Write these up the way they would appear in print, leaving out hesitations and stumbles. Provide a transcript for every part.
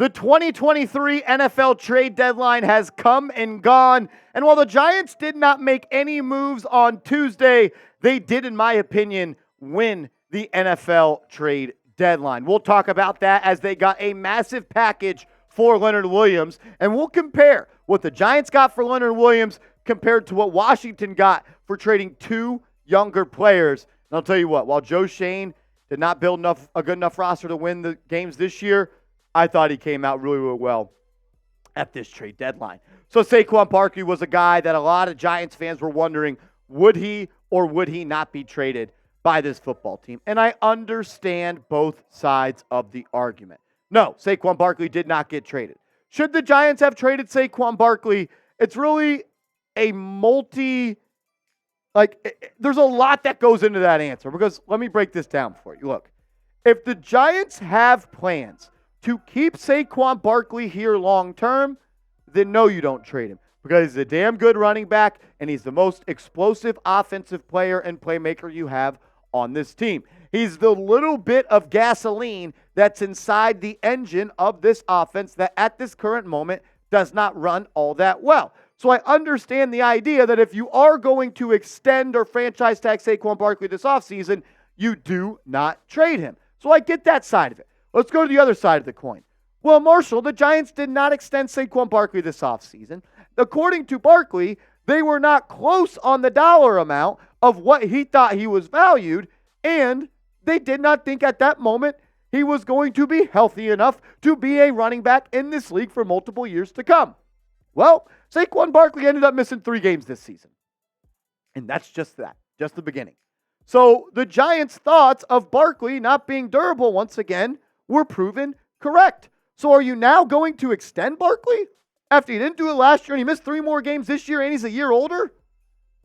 The 2023 NFL trade deadline has come and gone, and while the Giants did not make any moves on Tuesday, they did, in my opinion, win the NFL trade deadline. We'll talk about that as they got a massive package for Leonard Williams, and we'll compare what the Giants got for Leonard Williams compared to what Washington got for trading two younger players. And I'll tell you what, while Schoen did not build a good enough roster to win the games this year, I thought he came out really, really well at this trade deadline. So Saquon Barkley was a guy that a lot of Giants fans were wondering, would he or would he not be traded by this football team? And I understand both sides of the argument. No, Saquon Barkley did not get traded. Should the Giants have traded Saquon Barkley? It's really a there's a lot that goes into that answer, because let me break this down for you. Look, if the Giants have plans to keep Saquon Barkley here long term, then no, you don't trade him, because he's a damn good running back and he's the most explosive offensive player and playmaker you have on this team. He's the little bit of gasoline that's inside the engine of this offense that at this current moment does not run all that well. So I understand the idea that if you are going to extend or franchise tag Saquon Barkley this offseason, you do not trade him. So I get that side of it. Let's go to the other side of the coin. Well, Marshall, the Giants did not extend Saquon Barkley this offseason. According to Barkley, they were not close on the dollar amount of what he thought he was valued, and they did not think at that moment he was going to be healthy enough to be a running back in this league for multiple years to come. Well, Saquon Barkley ended up missing 3 games this season. And that's just that, just the beginning. So the Giants' thoughts of Barkley not being durable once again were proven correct. So are you now going to extend Barkley after you didn't do it last year and he missed 3 more games this year and he's a year older?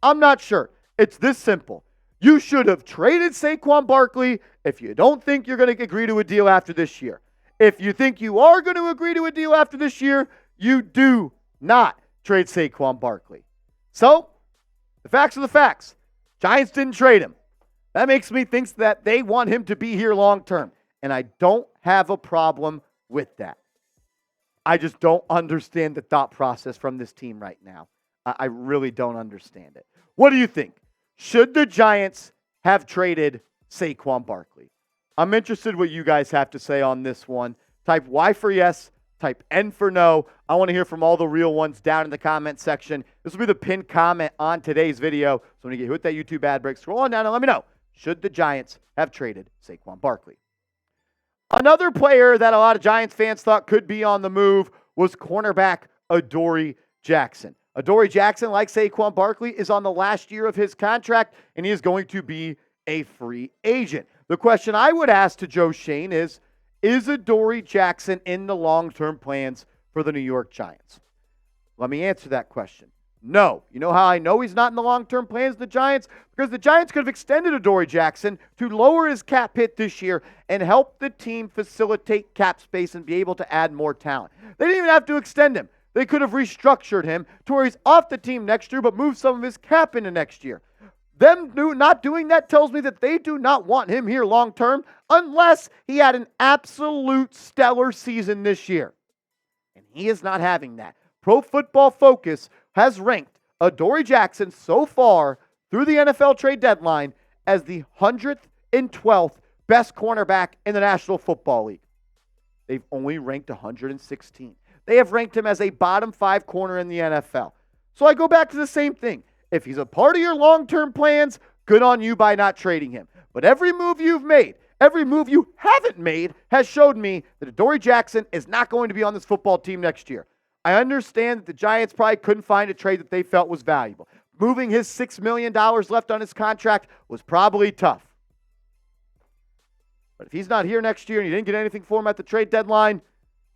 I'm not sure. It's this simple. You should have traded Saquon Barkley if you don't think you're going to agree to a deal after this year. If you think you are going to agree to a deal after this year, you do not trade Saquon Barkley. So, the facts are the facts. Giants didn't trade him. That makes me think that they want him to be here long term. And I don't have a problem with that. I just don't understand the thought process from this team right now. I really don't understand it. What do you think? Should the Giants have traded Saquon Barkley? I'm interested what you guys have to say on this one. Type Y for yes, type N for no. I want to hear from all the real ones down in the comment section. This will be the pinned comment on today's video. So when you hit that YouTube ad break, scroll on down and let me know. Should the Giants have traded Saquon Barkley? Another player that a lot of Giants fans thought could be on the move was cornerback Adoree Jackson. Adoree Jackson, like Saquon Barkley, is on the last year of his contract, and he is going to be a free agent. The question I would ask to Schoen is Adoree Jackson in the long-term plans for the New York Giants? Let me answer that question. No. You know how I know he's not in the long-term plans of the Giants? Because the Giants could have extended Adoree Jackson to lower his cap hit this year and help the team facilitate cap space and be able to add more talent. They didn't even have to extend him. They could have restructured him to where he's off the team next year but moved some of his cap into next year. Them not doing that tells me that they do not want him here long-term unless he had an absolute stellar season this year. And he is not having that. Pro Football Focus has ranked Adoree Jackson so far through the NFL trade deadline as the 112th best cornerback in the National Football League. They've only ranked 116. They have ranked him as a bottom 5 corner in the NFL. So I go back to the same thing. If he's a part of your long-term plans, good on you by not trading him. But every move you've made, every move you haven't made has showed me that Adoree Jackson is not going to be on this football team next year. I understand that the Giants probably couldn't find a trade that they felt was valuable. Moving his $6 million left on his contract was probably tough. But if he's not here next year and you didn't get anything for him at the trade deadline,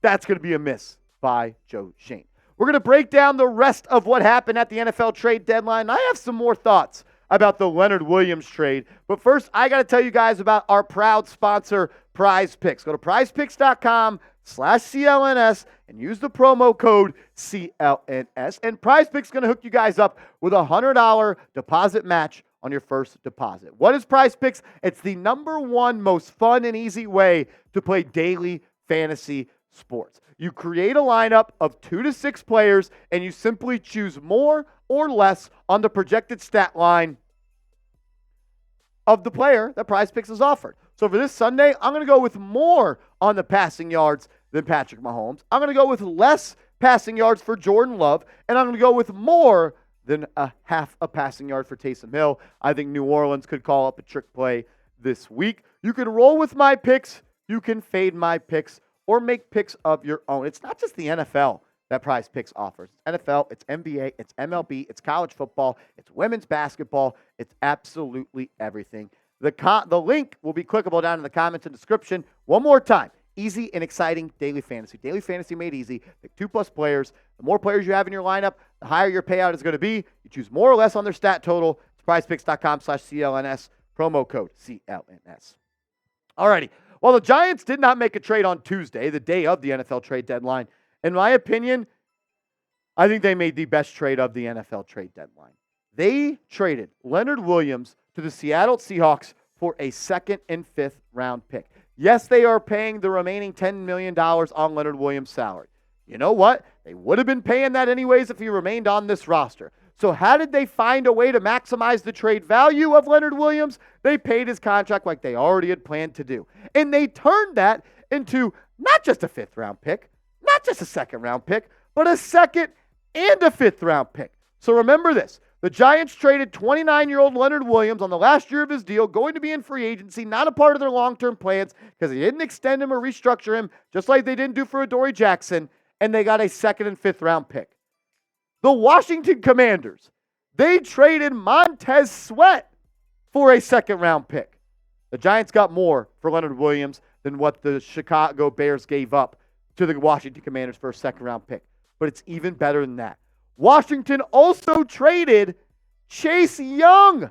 that's going to be a miss by Schoen. We're going to break down the rest of what happened at the NFL trade deadline. I have some more thoughts about the Leonard Williams trade. But first, I got to tell you guys about our proud sponsor, Prize Picks. Go to prizepicks.com/CLNS and use the promo code CLNS. And Prize Picks is going to hook you guys up with a $100 deposit match on your first deposit. What is Prize Picks? It's the #1 most fun and easy way to play daily fantasy sports. You create a lineup of 2 to 6 players, and you simply choose more or less on the projected stat line of the player that Prize Picks has offered. So for this Sunday, I'm going to go with more on the passing yards than Patrick Mahomes. I'm going to go with less passing yards for Jordan Love, and I'm going to go with more than a half a passing yard for Taysom Hill. I think New Orleans could call up a trick play this week. You can roll with my picks. You can fade my picks or make picks of your own. It's not just the NFL that Prize Picks offers. It's NFL, it's NBA, it's MLB, it's college football, it's women's basketball. It's absolutely everything. The link will be clickable down in the comments and description. One more time. Easy and exciting daily fantasy. Daily fantasy made easy. Pick 2+ players. The more players you have in your lineup, the higher your payout is going to be. You choose more or less on their stat total. It's prizepicks.com/CLNS. Promo code CLNS. Alrighty. Well, the Giants did not make a trade on Tuesday, the day of the NFL trade deadline. In my opinion, I think they made the best trade of the NFL trade deadline. They traded Leonard Williams to the Seattle Seahawks for a 2nd and 5th round pick. Yes, they are paying the remaining $10 million on Leonard Williams' salary. You know what? They would have been paying that anyways if he remained on this roster. So how did they find a way to maximize the trade value of Leonard Williams? They paid his contract like they already had planned to do. And they turned that into not just a 5th round pick, not just a 2nd round pick, but a 2nd and a 5th round pick. So remember this. The Giants traded 29-year-old Leonard Williams on the last year of his deal, going to be in free agency, not a part of their long-term plans because they didn't extend him or restructure him, just like they didn't do for Adoree Jackson, and they got a 2nd and 5th round pick. The Washington Commanders, they traded Montez Sweat for a 2nd round pick. The Giants got more for Leonard Williams than what the Chicago Bears gave up to the Washington Commanders for a 2nd round pick. But it's even better than that. Washington also traded Chase Young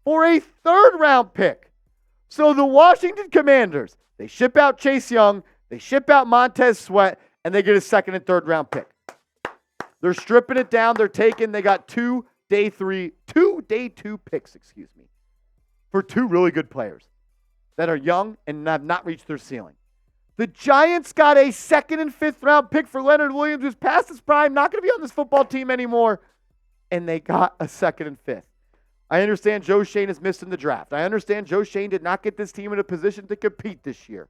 for a 3rd round pick. So the Washington Commanders, they ship out Chase Young, they ship out Montez Sweat, and they get a 2nd and 3rd round pick. They're stripping it down. They're taking, they got 2 day 2 picks, for 2 really good players that are young and have not reached their ceiling. The Giants got a 2nd and 5th round pick for Leonard Williams, who's past his prime, not going to be on this football team anymore, and they got a 2nd and 5th. I understand Joe Schoen is missing the draft. I understand Joe Schoen did not get this team in a position to compete this year.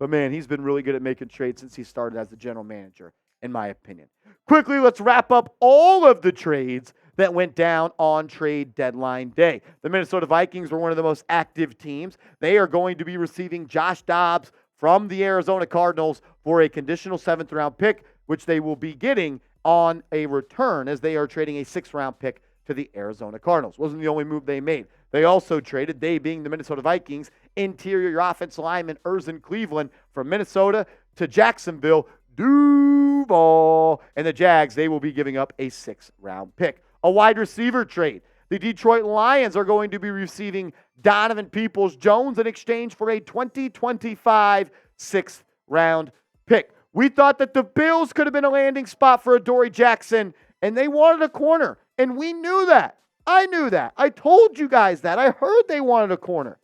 But, man, he's been really good at making trades since he started as the general manager, in my opinion. Quickly, let's wrap up all of the trades that went down on trade deadline day. The Minnesota Vikings were one of the most active teams. They are going to be receiving Josh Dobbs from the Arizona Cardinals for a conditional 7th round pick, which they will be getting on a return as they are trading a 6th round pick to the Arizona Cardinals. Wasn't the only move they made. They also traded, they being the Minnesota Vikings, interior offensive lineman Erzin Cleveland from Minnesota to Jacksonville, Duval. And the Jags, they will be giving up a 6th round pick. A wide receiver trade. The Detroit Lions are going to be receiving Donovan Peoples-Jones in exchange for a 2025 6th round pick. We thought that the Bills could have been a landing spot for Adoree Jackson, and they wanted a corner, and we knew that. I knew that. I told you guys that. I heard they wanted a corner.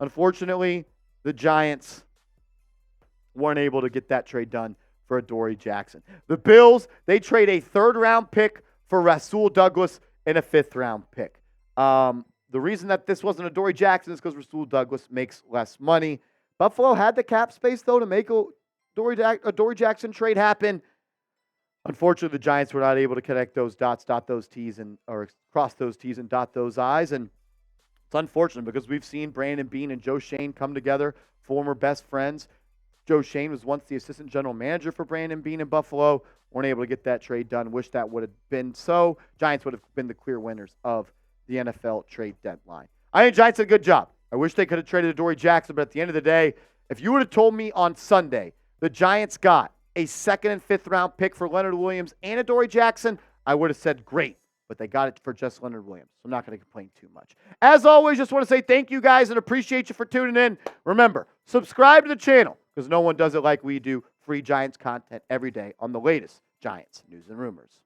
Unfortunately, the Giants weren't able to get that trade done for Adoree Jackson. The Bills, they trade a 3rd round pick for Rasul Douglas and a 5th round pick. The reason that this wasn't Adoree Jackson is because Rasul Douglas makes less money. Buffalo had the cap space, though, to make a Adoree Jackson trade happen. Unfortunately, the Giants were not able to connect those dots, dot those T's, or cross those T's and dot those I's. And it's unfortunate because we've seen Brandon Beane and Joe Schoen come together, former best friends. Joe Schoen was once the assistant general manager for Brandon Beane in Buffalo. Weren't able to get that trade done. Wish that would have been so. Giants would have been the clear winners of the NFL trade deadline. I think Giants did a good job. I wish they could have traded Adoree Jackson, but at the end of the day, if you would have told me on Sunday the Giants got a 2nd and 5th round pick for Leonard Williams and Adoree Jackson, I would have said great, but they got it for just Leonard Williams. So I'm not going to complain too much. As always, just want to say thank you guys and appreciate you for tuning in. Remember, subscribe to the channel because no one does it like we do. Free Giants content every day on the latest Giants news and rumors.